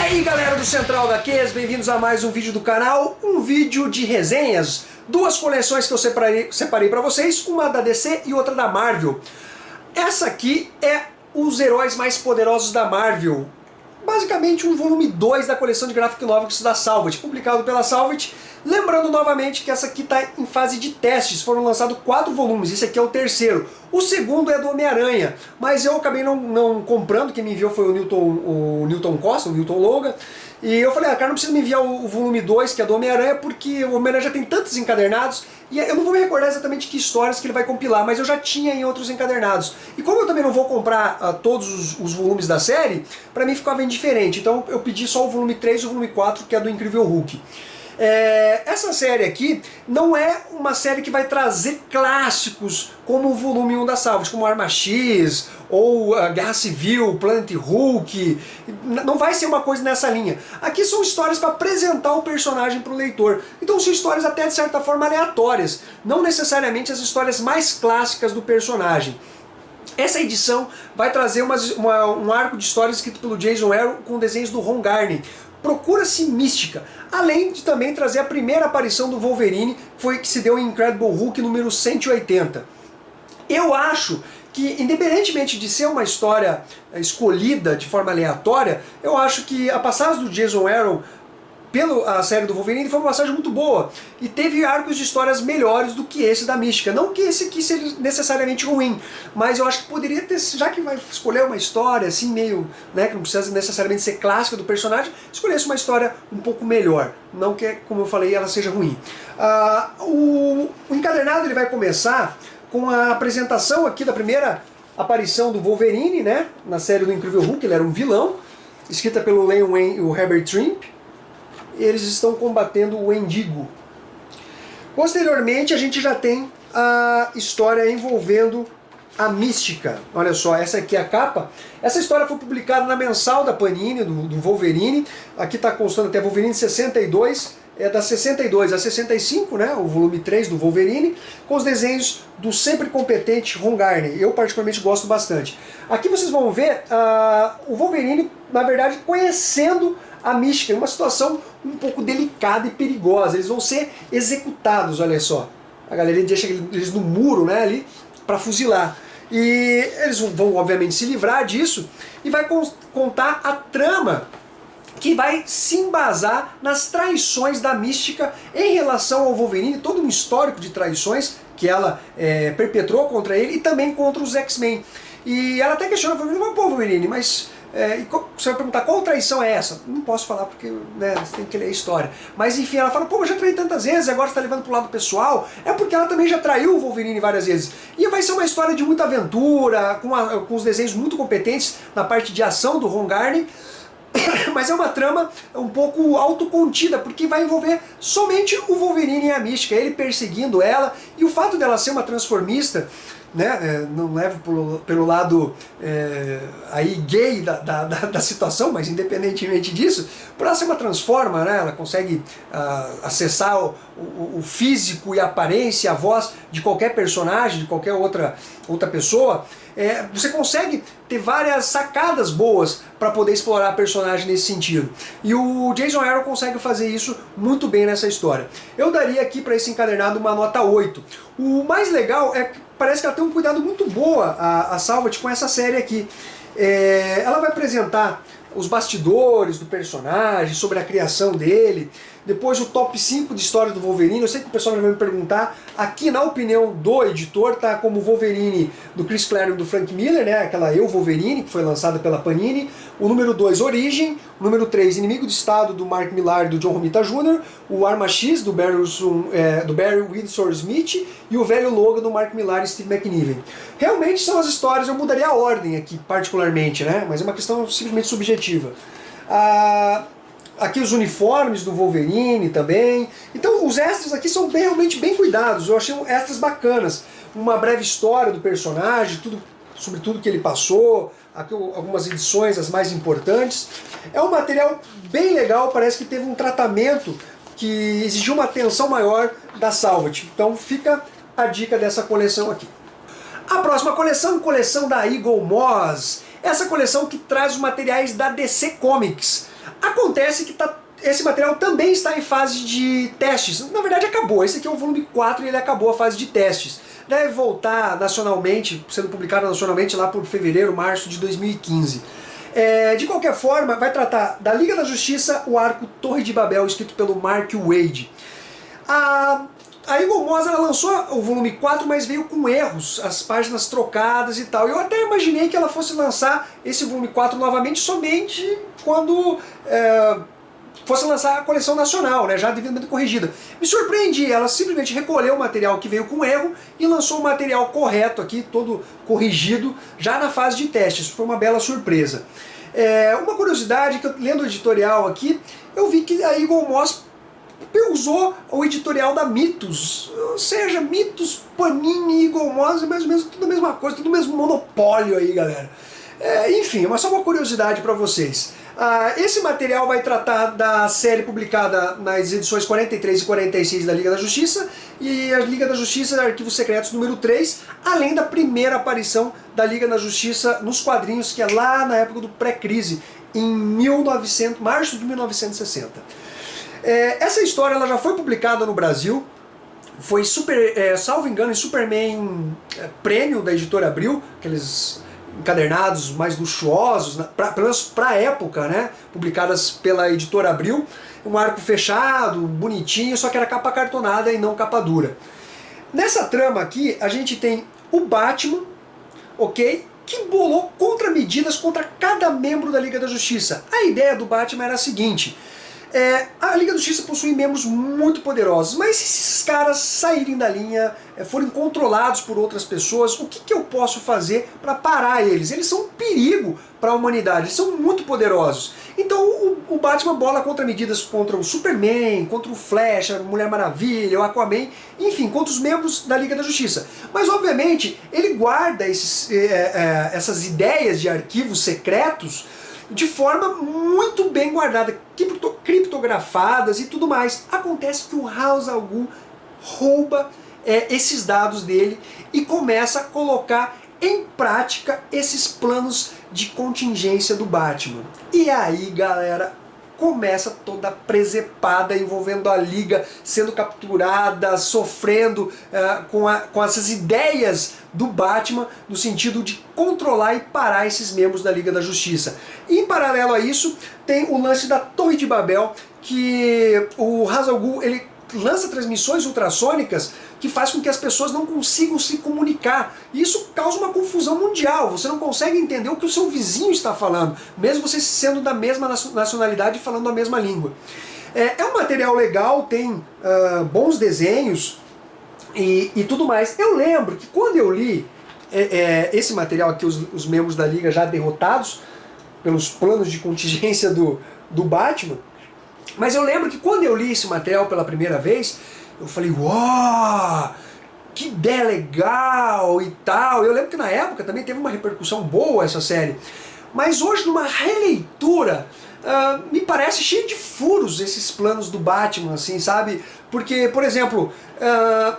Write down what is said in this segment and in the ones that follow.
aí galera do Central HQs, bem-vindos a mais um vídeo do canal, um vídeo de resenhas, duas coleções que eu separei para vocês, uma da DC e outra da Marvel. Essa aqui é os heróis mais poderosos da Marvel, basicamente um volume 2 da coleção de graphic novels da Salvat, publicado pela Salvat. Lembrando novamente que essa aqui está em fase de testes, foram lançados 4 volumes, esse aqui é o terceiro. O segundo é do Homem-Aranha, mas eu acabei não comprando, quem me enviou foi o Newton Costa, o Newton Logan. E eu falei, cara, não precisa me enviar o volume 2, que é do Homem-Aranha, porque o Homem-Aranha já tem tantos encadernados, e eu não vou me recordar exatamente que histórias que ele vai compilar, mas eu já tinha em outros encadernados. E como eu também não vou comprar todos os volumes da série, pra mim ficava indiferente, então eu pedi só o volume 3 e o volume 4, que é do Incrível Hulk. Essa série aqui não é uma série que vai trazer clássicos como o volume 1 da Salvat, como Arma X, ou Guerra Civil, Planet Hulk. Não vai ser uma coisa nessa linha. Aqui são histórias para apresentar o personagem para o leitor. Então são histórias até de certa forma aleatórias, não necessariamente as histórias mais clássicas do personagem. Essa edição vai trazer um arco de histórias escrito pelo Jason Aaron com desenhos do Ron Garney. Procura-se mística, além de também trazer a primeira aparição do Wolverine, que se deu em Incredible Hulk número 180. Eu acho que, independentemente de ser uma história escolhida de forma aleatória, eu acho que a passagem do Jason Aaron pela série do Wolverine foi uma passagem muito boa, e teve arcos de histórias melhores do que esse da Mística. Não que esse aqui seja necessariamente ruim, mas eu acho que poderia ter, já que vai escolher uma história assim meio, né, que não precisa necessariamente ser clássica do personagem, escolhesse uma história um pouco melhor, não que, como eu falei, ela seja ruim. O encadernado ele vai começar com a apresentação aqui da primeira aparição do Wolverine, né, na série do Incrível Hulk. Ele era um vilão, escrita pelo Len Wein e o Herbert Trimpe. Eles estão combatendo o Wendigo. Posteriormente a gente já tem a história envolvendo a Mística. Olha só, essa aqui é a capa. Essa história foi publicada na mensal da Panini, do Wolverine. Aqui está constando até Wolverine 62, é da 62 a 65, né, o volume 3 do Wolverine, com os desenhos do sempre competente Ron Garney. Eu particularmente gosto bastante. Aqui vocês vão ver o Wolverine, na verdade, conhecendo a Mística, em uma situação um pouco delicada e perigosa. Eles vão ser executados, olha só. A galera deixa eles no muro, né, ali, para fuzilar. E eles vão, obviamente, se livrar disso, e vai contar a trama que vai se embasar nas traições da Mística em relação ao Wolverine, todo um histórico de traições que ela perpetrou contra ele e também contra os X-Men. E ela até questiona, pô, Wolverine, mas você vai perguntar qual traição é essa? Não posso falar porque, né, você tem que ler a história. Mas enfim, ela fala, pô, mas já traí tantas vezes, agora você está levando pro lado pessoal. É porque ela também já traiu o Wolverine várias vezes. E vai ser uma história de muita aventura, com os desenhos muito competentes na parte de ação do Ron Garney. Mas é uma trama um pouco autocontida, porque vai envolver somente o Wolverine e a Mística, ele perseguindo ela, e o fato dela ser uma transformista, né, não levo pelo lado aí gay da situação, mas independentemente disso, por ela ser uma transforma, né, ela consegue acessar o físico e a aparência, a voz de qualquer personagem, de qualquer outra pessoa. Você consegue ter várias sacadas boas para poder explorar a personagem nesse sentido. E o Jason Aaron consegue fazer isso muito bem nessa história. Eu daria aqui para esse encadernado uma nota 8. O mais legal é que parece que ela tem um cuidado muito boa, a Salvat, com essa série aqui. Ela vai apresentar os bastidores do personagem, sobre a criação dele, depois o top 5 de histórias do Wolverine. Eu sei que o pessoal vai me perguntar, aqui na opinião do editor, tá como Wolverine do Chris Claremont e do Frank Miller, né, aquela Eu Wolverine, que foi lançada pela Panini, o número 2 Origem, o número 3 Inimigo do Estado do Mark Millar e do John Romita Jr., o Arma X do Barry Windsor Smith e o Velho Logan do Mark Millar e Steve McNiven. Realmente são as histórias, eu mudaria a ordem aqui particularmente, né, mas é uma questão simplesmente subjetiva. Aqui os uniformes do Wolverine também. Então os extras aqui são realmente bem cuidados. Eu achei extras bacanas. Uma breve história do personagem, sobre tudo que ele passou. Aqui algumas edições, as mais importantes. É um material bem legal, parece que teve um tratamento que exigiu uma atenção maior da Salvat. Então fica a dica dessa coleção aqui. A próxima coleção da Eagle Moss. Essa coleção que traz os materiais da DC Comics. Acontece que esse material também está em fase de testes. Na verdade acabou, esse aqui é o volume 4 e ele acabou a fase de testes. Deve voltar nacionalmente, sendo publicado nacionalmente lá por fevereiro, março de 2015. De qualquer forma, vai tratar da Liga da Justiça, o arco Torre de Babel, escrito pelo Mark Waid. A Eagle Moss ela lançou o volume 4, mas veio com erros, as páginas trocadas e tal. Eu até imaginei que ela fosse lançar esse volume 4 novamente somente quando fosse lançar a coleção nacional, né, já devidamente corrigida. Me surpreendi, ela simplesmente recolheu o material que veio com erro e lançou o material correto aqui, todo corrigido, já na fase de testes. Foi uma bela surpresa. Uma curiosidade, que eu, lendo o editorial aqui, eu vi que a Eagle Moss usou o editorial da Mitos, ou seja, Mitos, Panini, Eagle Moss, é mais ou menos tudo a mesma coisa, tudo o mesmo monopólio aí, galera. Enfim, mas só uma curiosidade para vocês. Esse material vai tratar da série publicada nas edições 43 e 46 da Liga da Justiça e a Liga da Justiça Arquivos Secretos número 3, além da primeira aparição da Liga da Justiça nos quadrinhos, que é lá na época do pré-crise, em março de 1960. Essa história ela já foi publicada no Brasil, foi salvo engano em Superman Prêmio da Editora Abril, aqueles encadernados mais luxuosos, pelo menos para a época, né? Publicadas pela Editora Abril, um arco fechado, bonitinho, só que era capa cartonada e não capa dura. Nessa trama aqui, a gente tem o Batman, ok? Que bolou contramedidas contra cada membro da Liga da Justiça. A ideia do Batman era a seguinte: a Liga da Justiça possui membros muito poderosos, mas se esses caras saírem da linha, forem controlados por outras pessoas, o que eu posso fazer para parar eles? Eles são um perigo para a humanidade, eles são muito poderosos. Então o Batman bola contramedidas contra o Superman, contra o Flash, a Mulher Maravilha, o Aquaman, enfim, contra os membros da Liga da Justiça. Mas obviamente ele guarda essas ideias de arquivos secretos de forma muito bem guardada, criptografadas e tudo mais. Acontece que o Ra's al Ghul rouba esses dados dele e começa a colocar em prática esses planos de contingência do Batman. E aí, galera, começa toda a presepada envolvendo a Liga sendo capturada, sofrendo com essas ideias do Batman no sentido de controlar e parar esses membros da Liga da Justiça. E, em paralelo a isso, tem o lance da Torre de Babel, que o Ra's al Ghul, ele lança transmissões ultrassônicas que faz com que as pessoas não consigam se comunicar. E isso causa uma confusão mundial. Você não consegue entender o que o seu vizinho está falando, mesmo você sendo da mesma nacionalidade e falando a mesma língua. É um material legal, tem bons desenhos e tudo mais. Eu lembro que quando eu li esse material aqui, os membros da Liga já derrotados pelos planos de contingência do Batman, mas eu lembro que quando eu li esse material pela primeira vez, eu falei, uau, que ideia legal e tal. Eu lembro que na época também teve uma repercussão boa essa série. Mas hoje, numa releitura, me parece cheio de furos esses planos do Batman, assim, sabe? Porque, por exemplo,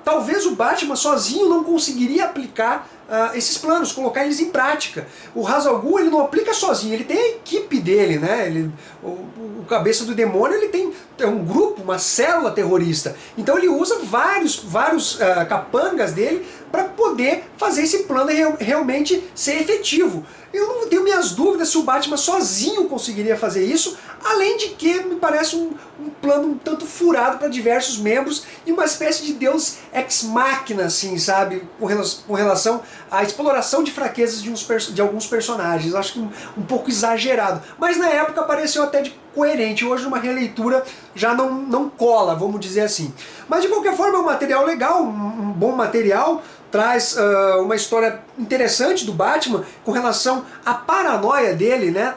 talvez o Batman sozinho não conseguiria aplicar esses planos, colocar eles em prática. O Ra's al Ghul, ele não aplica sozinho, ele tem a equipe dele, né? O cabeça do demônio, ele tem um grupo, uma célula terrorista. Então ele usa vários capangas dele para poder fazer esse plano realmente ser efetivo. Eu não tenho minhas dúvidas se o Batman sozinho conseguiria fazer isso, além de que me parece um plano um tanto furado para diversos membros e uma espécie de deus ex machina, assim, sabe, com relação à exploração de fraquezas de alguns personagens. Acho que um pouco exagerado, mas na época pareceu até coerente. Hoje numa releitura já não cola, vamos dizer assim. Mas de qualquer forma é um material legal, um bom material. Traz uma história interessante do Batman com relação à paranoia dele, né?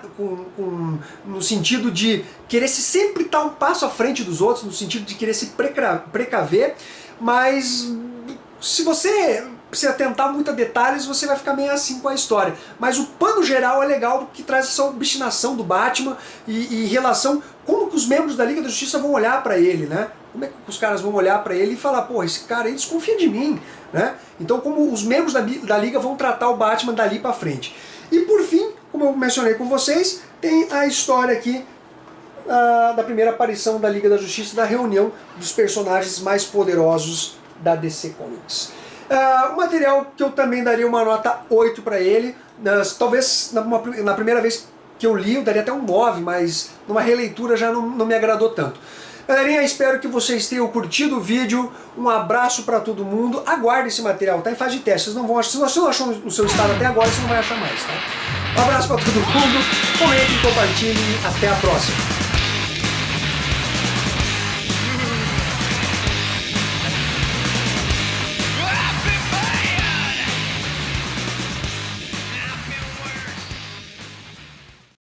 No sentido de querer sempre estar um passo à frente dos outros, no sentido de querer se precaver, mas se você se atentar muito a detalhes, você vai ficar meio assim com a história. Mas o pano geral é legal, porque traz essa obstinação do Batman e relação como que os membros da Liga da Justiça vão olhar para ele, né? Como é que os caras vão olhar para ele e falar, pô, esse cara aí desconfia de mim, né? Então como os membros da Liga vão tratar o Batman dali para frente. E por fim, como eu mencionei com vocês, tem a história aqui da primeira aparição da Liga da Justiça, da reunião dos personagens mais poderosos da DC Comics. Um material que eu também daria uma nota 8 para ele, talvez na primeira vez que eu li eu daria até um 9, mas numa releitura já não me agradou tanto. Galerinha, espero que vocês tenham curtido o vídeo, um abraço para todo mundo, aguarde esse material, tá em fase de teste, vocês não vão achar, se você não achou no seu estado até agora, você não vai achar mais, tá? Um abraço para todo mundo, comentem, compartilhem, até a próxima!